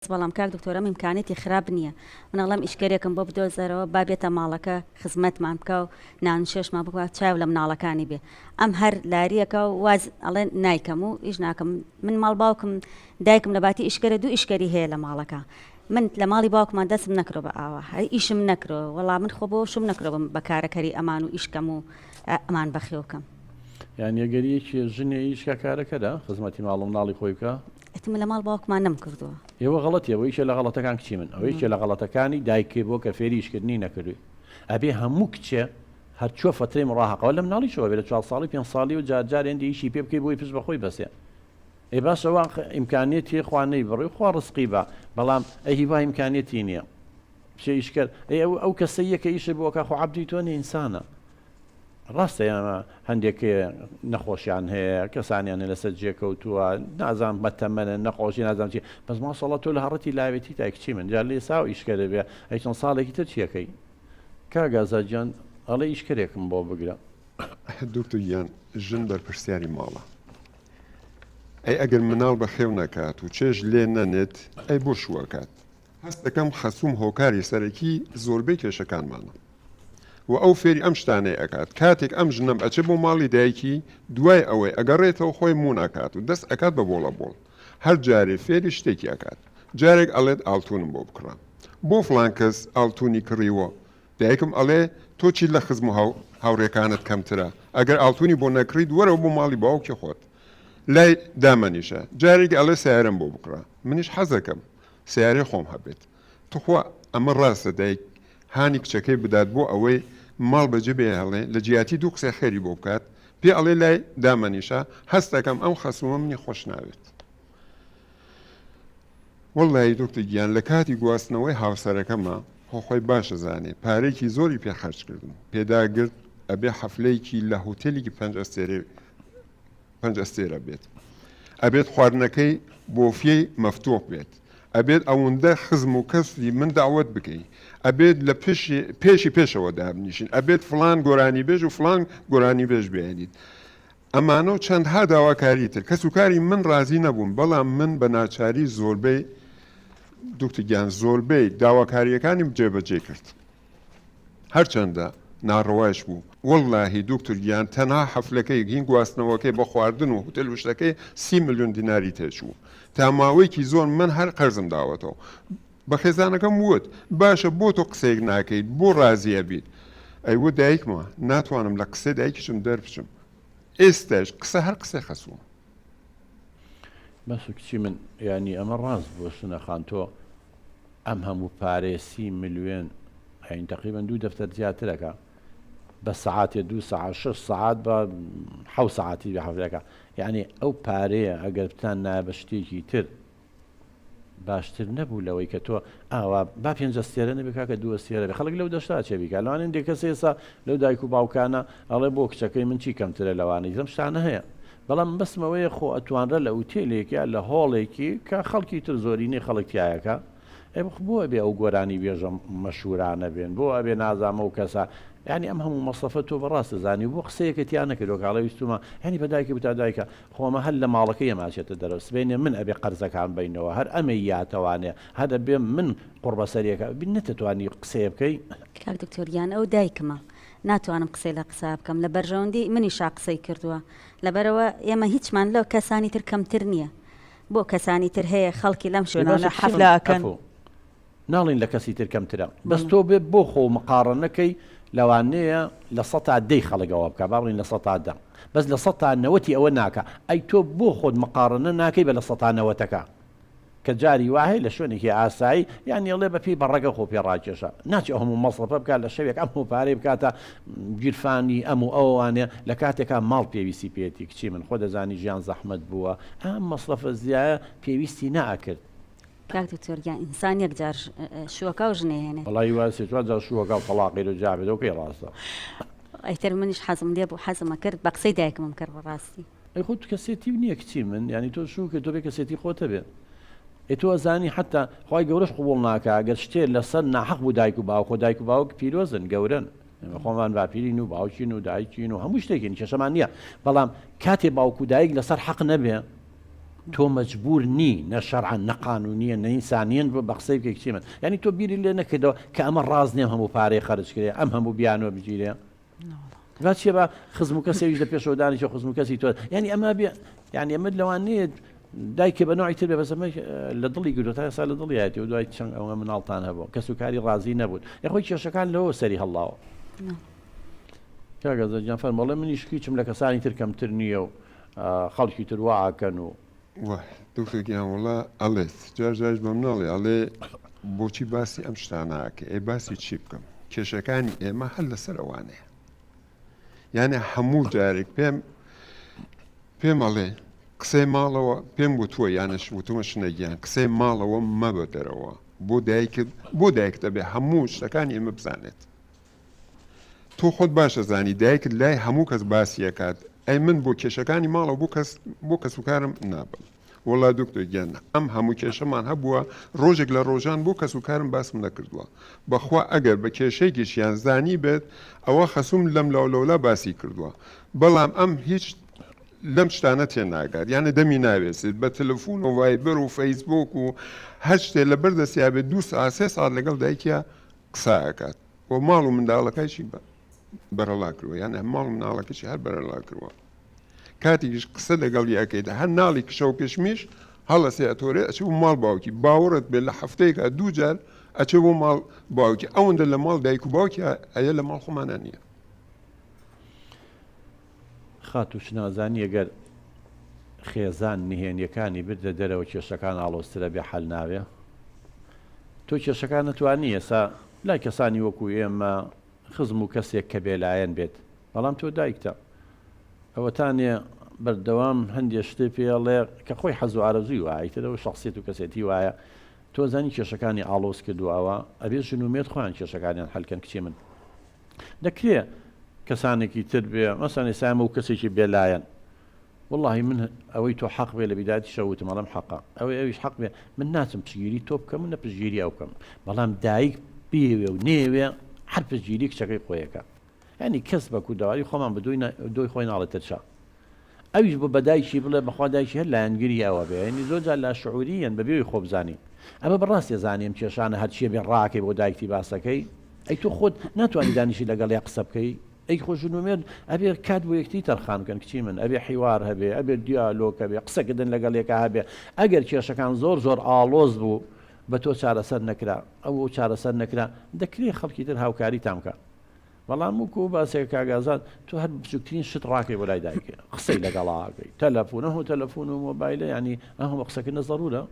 بەڵام کاک دکتۆرە ئیمکانێتی خراپ نییە منەڵام ئیشکارێکم بۆ بدۆزەرەوە با بێتە ماڵەکە خزمەتمان بکە و نان شێشمان بکات چاو لە مناڵەکانی بێ ئەم هەر لاریەکە و واز ئەڵێن نایکەم و ئیش ناکەم من ماڵ باوکم دایکم لە باتی ئیشکەرە دوو ئیشکەری هەیە لە ماڵەکە من لە ماڵی باوکمان دەستم نەکرۆ بە ئاوە هەر ئیشم نەکرۆ وەڵام من خۆ بۆ شم نەکرۆ بە کارەکەری ئەمان و ئیشکەم و ئەمان بەخێوکەم یعنی ئەگەریەکی ژنێ ئیشکە کارەکەدا خزمەتی ماڵ و مناڵی خۆی بکە ئەتم لە ماڵ باوکمان نەم کردووە ئێوە غەڵەتیە ئەوەیشە لە غەڵەتەکان کچی من ئەوەیشە لە غەڵەتەکانی دایکێ بۆ کە فێری ئیشکردنی نەکردووی ئەبێ هەموو کچێ هەر چوە فترەی مڕاهقەوە لە مناڵی شەوە بێت 4 ساڵی 5 ساڵی و جار هێندی ئیشی پێ بکەی بۆی پشت بەخۆی بەسێ ئێ باشەوە ئیمکانێتی خوانەی بڕی خوا ڕزقی بە بەڵام ئەی هیوا ئیمکانێتی نییە شێ ئیشکەر ئەو کەسەیە کە ئیشە بۆکە خۆ عەبدی تۆ نە ئینسانە ڕاستە ئەمە هەندێک نەخۆشیان هەیە کەسانیان لەسەر جێکەوتووە نازان بەتەمەنە نەخۆشی نازان چی بەس ماشەڵڵا تۆ لە هەڕەتی لاوێتی تا کچی من جار لێ ساو ئیشکەرە بێ ئەی چەند ساڵێکی تر چیەکەی کاگازاجیان ئەڵێ ئیشکەرێکم بۆ بگرە دوکتۆر گیان ژن بەرپرسیاری ماڵە ئەی ئەگەر مناڵ بە خێو نەکات و چێژ لێ نەنێت ئەی بۆ شووەکات هەست دەکەم خەسووم هۆکاری سەرەکی زۆربەی کێشەکانمانە و ئەو فێری ئەم شتانەی ئەکات کاتێک ئەم ژنم ئەچێ بۆ ماڵی دایکی دوای ئەوەی ئەگەڕێتەوە خۆی مون ئەکات و دەست ئەکات بە بۆڵە بۆڵ هەر جارێ فێری شتێکی ئەکات جارێک ئەڵێت ئاڵتونم بۆ بکڕم بۆ فڵان کەس ئاڵتونی کڕیوە دایکم ئەڵێ تۆ چی لە خزم و هاوڕێکانت کەمترە ئەگەر ئاڵتونی بۆ نەکڕیت وەرەوە بۆ ماڵی باوکی خۆت لای دامەنیشە جارێک ئەڵێ سیارم بۆ بکڕە منیش حەزەکەم سیارەی خۆم هەبێت توخوا ئەمە ڕاستە دایک هانی کچەکەی بدات بۆ ئەوەی ماڵ بەجێ بێ هەڵێ لە جیاتی دوو قسەی خێری بۆ بکات پێ ئەڵێ لای دامەنیشە هەست دەکەم ئەم خەسوومە منی خۆش ناوێت وەڵڵی دکتۆر گیان لە کاتی گواستنەوەی هاوسەرەکەمە خۆی باشە زانێ پارێکی زۆری پێ خەرج کردم پێداگرت ئەبێ حەفلەیەکی لە هۆتێلێکی 5 ئەستێرە بێت ئەبێت خواردنەکەی بۆ فێی مەفتوح بێت ئەبێت ئەوەندە خزم و کەسی من داوت بکەی ئەبێت لە پێشی پێشەوە دابنیشین ئەبێت فلان گۆرانی بێژ و فلان گۆرانی بێژ بێنیت ئەمانە چەندها داواکاری تر کەس و کاری من ڕازی نەبووم بەڵام من بە ناچاری زۆربەی دکتۆر گیان زۆربەی داواکاریەکانیم جێبەجێ کرد هەرچەندە ناڕەوایش بوو وەڵڵاهی دکتۆر گیان تەنها حەفلەکەی هین گواستنەوەکەی بە خواردن و هوتێل وشتەکەی 30 ملیۆن دیناری تێچوو تا ماوەیەکی زۆر من هەر قەرزم داوەتەوە بە خێزانەکەم وت باشە بۆ تۆ قسەیەک ناکەیت بۆ ڕازیە بیت ئەیوە دایکمە ناتوانم لە قسەی دایکیشم دەربچم ئێستاش قسە هەر قسەی خەسووە بەس کچی من ینی ئەمە ڕاست بۆ شنەخان تۆ ئەم هەموو پارێ 30 ملیۆن هەین تقریبا 2 دەفتەر زیاترەکە بە سعاتێ 2 ساعت 6 ساعت بە 7 ساعتی بە حەفلەکە یعنی ئەو پارەیە ئەگەر بتان نایە بە شتێکی تر باشتر نەبوو لەوەی کە تۆ ئاوا با 5 ئەستێرە نەبێ کاکە 2 ئەستێرە بێ خەڵک لەو دەشتا چێ بیکە لەوانێن دێ کەس ئێستا لەو دایک و باوکانە ئەڵێ بۆ کچەکەی من چی کەمترە لەوانەی زەم شتانە هەیە بەڵام بەسمەوەیە خۆ ئەتوانرە لە ئوتێلێکە لە هۆڵێکی کە خەڵکی تر زۆرینەی خەڵکتیایەکە بۆ ئەبێ ئەو گۆرانی بێژە مەشهورانە بێن بۆ ئەبێ نازامە و کەسە ینی ئەم هەموو مەسەفە تۆ بەڕاستە زانی بۆ قسەیەکەتیان نەکردو کاڵە ویستمە هەنی بەدایکە بتا دایکە خۆمە هەر لە ماڵەکەی ئەماچێتە دەرەوە سبێنێ من ئەبێ قەرزەکان بینەوە هەر ئەمە یاتەوانێ هەدە بێ من قوربەسەریەکە بین نەتەتوانی قسەیە بکەی کاک دکتۆریان ئەو دایکمە ناتوانم قسەی لە قسە بکەم لە بەرژەوەندی منیشا قسەی کردووە لەبەرەوە ئێمە هیچمان لەو کەسانی تر کەمتر نییە بۆ کەسانی تر هەیە خەڵکی لەم شوێنانە حەفلەکەن ناڵین لە کەسی تر کەمترە بەس تۆ بێ بۆ خۆ مقارنەکەی لەوانەیە لە 100 خەڵکەوە بکە باڵین لە 100 بەس لە 190 ئەوە ناکە ئەی تۆ بۆ خۆت مقارنە ناکەی بە لە 190ەکە کە جاری وایە لە شوێنێکی ئاسایی یانی ئەڵێ بەپی بەڕێگە خۆ پێڕاکێشە ناچێ هەموو مەسڵفە بکات لە شەوێک ئەموو پارەی بکاتە گیرفانی ئەموو ئەوانێ لە کاتێکا ماڵ پێویستی پێێتی کچی من خۆ دەزانی ژیان زەحمەت بووە ئەم مەسڵفە زیایە پێویستی ناکرد کاک دکتۆریان ئینسان یەک جار شووەکە و ژنێ هێنێ وەڵی واسێ چوار جار شووەکە و تەڵاقی و جابێتەوە پێی ڕاستە ئەیتر منیش حەزم لێ بوو حەزمە کرد بە قسەی دایکمم کرد بەڕاستی ئەی خۆت کەسێتی نییە کچی من ینی تۆ شوو کە تۆ بێ کەسێتی خۆتە بێ تۆ زانی حتا خی گەورەش قوبڵ ناکە گەر شتێ لەسەر ناحەق بوو دایک و باوکۆ دایک و باوک پیرۆزن گەورن خۆمان باپیرین و باوکین و دایکین و هەموو شتێکین کێشەمان نییە بەڵام کاتێ باوک و دایک لەسەر حەق نەبێ تۆ مەجبور نی نە شەرعەن نە قانونیە نە ئینسانیەن بە قسەی بکەی کچی من یعنی تۆ بیری لێ نەکردەوە کە ئەمە ڕاز نییە هەموو پارەی خەرج کرێ ئەم هەموو بیانەوە بگیرێ با چیە بە خزم و کەسێویش لە پێشەوە دانیشە خزم و کەسی تۆ یعنی ئەمە بێ یعنی ئەمە لەوانەیە دایکە بە نوعی تر بێ بەس ئەمە لە دڵی گرۆ تا ئێستا لە دڵیایەتی و دوای چەند ئەوە مناڵتان هەبوو کەس و کاری ڕازی نەبوون یخۆی کێشەکان لەوە سەری هەڵاوە کاگە جان فەرمەڵێ منیش هیچم لە کەسانی تر کەمتر نییە و خەڵکی تر واکەن و دوکتۆرگیان وڵا ئەڵێت جارجارش بەم ناڵێ ئەڵێ بۆچی باسی ئەم شتاناکە ئێ باسی چی بکەم کێشەکانی ئێمە هەر لەسەر ئەوانەیە یعنی هەموو جارێک پێم ئەڵێ قسەی ماڵەوە پێم وتووە یانش وتومە شنەگیان قسەی ماڵەوە مەبە دەرەوە بۆ دایک دەبێ هەموو شتەکانی ئێمە بزانێت تۆ خۆت باشە زانی دایکت لای هەموو کەس باسیەکات ئەی من بۆ کێشەکانی ماڵەوە بۆ کەس و کارم نابم وڵا دکتۆر گیان ئەم هەموو کێشەمان هەبووە ڕۆژێک لە ڕۆژان بۆ کەس و کارم باسم نەکردووە بەخوا ئەگەر بە کێشەیەکیشیان زانی بێت ئەوە خەسوم لەم لەولەولا باسی کردووە بەڵام ئەم هیچ لەم شتانە تێ ناگات یانە دەمی ناوێسێت بە تەلەفۆن و ڤایبەر و فەیسبوک و هەر شتێ لەبەر دەستیا بێت 2 ساعت 3 ساعت لەگەڵ دایکیا قساکات و ماڵ و منداڵەکەیشی بەرەڵا کردووە یان ماڵ و مناڵەکەشی هەر بەرەڵا کردووە کاتێکیش قسە لەگەڵ یاکەیتە هەر ناڵی کشە و کشمیش هەڵەسێ ئەتۆرێ ئەچێ بۆ ماڵ باوکی باوەڕت بێت لە هەفتەیەکە 2 جار ئەچێ بۆ ماڵ باوکی ئەوەندە لە ماڵ دایک و باوکی ئەیە لە ماڵ خۆمانە نییە خاتوش نازانی ئەگەر خێزان نهێنیەکانی بردە دەرەوە کێشەکان ئاڵۆسترە بێ حەل ناوێ تۆ کێشەکان نەتوانی ئێسا لای کەسانی وەکو ئێمە خزم و کەسێک کە بێلایەن بێت بەڵام تۆ دایکتە ئەوەتانێ بەردەوام هەندێک شتێ پێڵێ کە خۆی حەز و ئارەزووی وایە ترەوە شخصیت و کەسێتی وایە تۆ زانی کێشەکانی ئاڵۆز کردووەوە ئەبێ ژنومێت خۆیان کێشەکانیان هەلکەن کچی من دەکرێ کەسانێکی تر بێ مەسانی سامە و کەسێکی بێلایەن والله من ئەوەی تۆ حەق بێ لە بیداتی شەوتم ئەڵەم حەقا ئەویش حەق بێ من ناچم پشگیری تۆ بکەم من نە پشگیری ئەو بکەم بەڵام دایک بێوێ و نێوێ هەر پشگیری کچەکەی خۆیەکە ینی کەس بە کوداواری خۆمان بە دۆی خۆی ناڵێتە چا ئەویش بۆ بەدایکی بڵێ بەخوا دایکی هەر لایەنگیری ئەوە بێ ینی زۆر جار لا شعوریەن بەبێوی خۆ بزانی ئەمە بەڕاستی زانیم کێشانە هەرچیە بێ ڕاکەی بۆ دایکتی باسەکەی ئەی تۆ خۆت ناتوانانی دانیشی لەگەڵ یا قسە بکەی ئەی خۆشنومێت ئەبێ کات بۆ یەکتی تەرخان بکەن کچی من ئەبێ حیوار هەبێ ئەبێ دیالۆکە بێ قسەکردن لەگەڵ یەکە هەبێ ئەگەر کێشەکان زۆر ئاڵۆز بوو بە تۆ چارەسەر نەکرا ئەو چارەسەر نەکرا دەکرێت خەڵکی تر هاوکاری تامکە بەڵام وکو باسێک کاگازات تۆ هەر بچووکترین شت ڕاکەی بۆ لای دایکێ قسەی لەگەڵاکەی تەلەفۆن و مۆبایلە ینی ئەهەمە قسەکردنە زەڕورە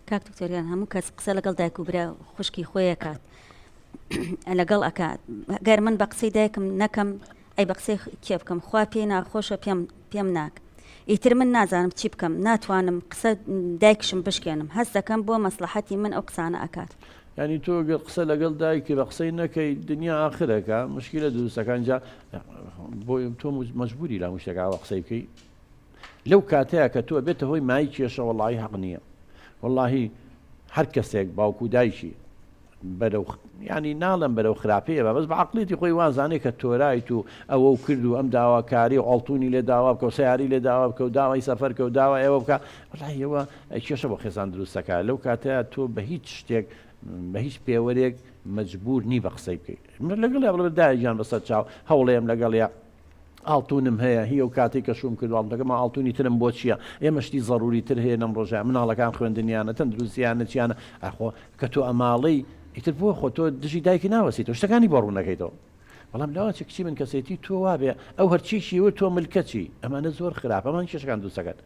کاک دکتۆریان هەموو کەس قسە لەگەڵ دایک و برا خوشکی خۆیەکات لەگەڵ ئەکات گەر من بە قسەی دایکم نەکەم ئەی بە قسەی کێ بکەم خوا پێی ناخۆشە پێم ناک ئیتر من نازانم چی بکەم ناتوانم قسە دایکشم بشکێنم هەست دەکەم بۆ مەسلحەتی من ئەو قسانە ئەکات ینی تۆ گەر قسە لەگەڵ دایکی بە قسەی نەکەی دنیا ئاخرەکە مشکلە دروستەکان جا بۆ تۆ مەجبوری لە مشتێکاوە قسەی بکەی لەو کاتەیە کە تۆ بێتە هۆی مای کێشە وەڵڵاهی حەق نییە وەڵڵاهی هەر کەسێک باوکو دایکی بەرەو ینی ناڵم بەرەو خراپەیە بەس بە عەقڵێتی خۆی وازانێ کە تۆرایت و ئەوە و کرد و ئەم داواکاری و ئەڵتونی لێ داوا بکە و سیاری لێ داوا بکە و داوای سەفەر کە و داوا ئێوە بکە وەڵڵاهی ئەوە کێشە بۆ خێزان دروستەکە لەو کاتەیە تۆ بە هیچ شتێک بە هیچ پێوەرێک مەجبور نی بە قسەی بکەیت لەگەڵ بڵێ دایجان بەسەر چاو هەوڵێم لەگەڵ یا ئاڵتونم هەیە هی و کاتێک کە شوم کردوام دەکەمە ئاڵتونی ترم بۆ چییە ئێمە شتی زەڕوری تر هەیە نەم ڕۆژە مناڵەکان خوێندنیانە تەندروستیانە چیانە ئەخۆ کە تۆ ئەماڵەی ئیتر بۆ خۆ تۆ دژی دایکی ناوەسیتەوە شتەکانی بەڕوونەکەیتەوە بەڵام لاوە چ کچی من کەسێتی تۆ وابێ ئەو هەرچیشی وە تۆ ملکەچی ئەمانە زۆر خراپ ئەمان کێشەکان دروستەکەن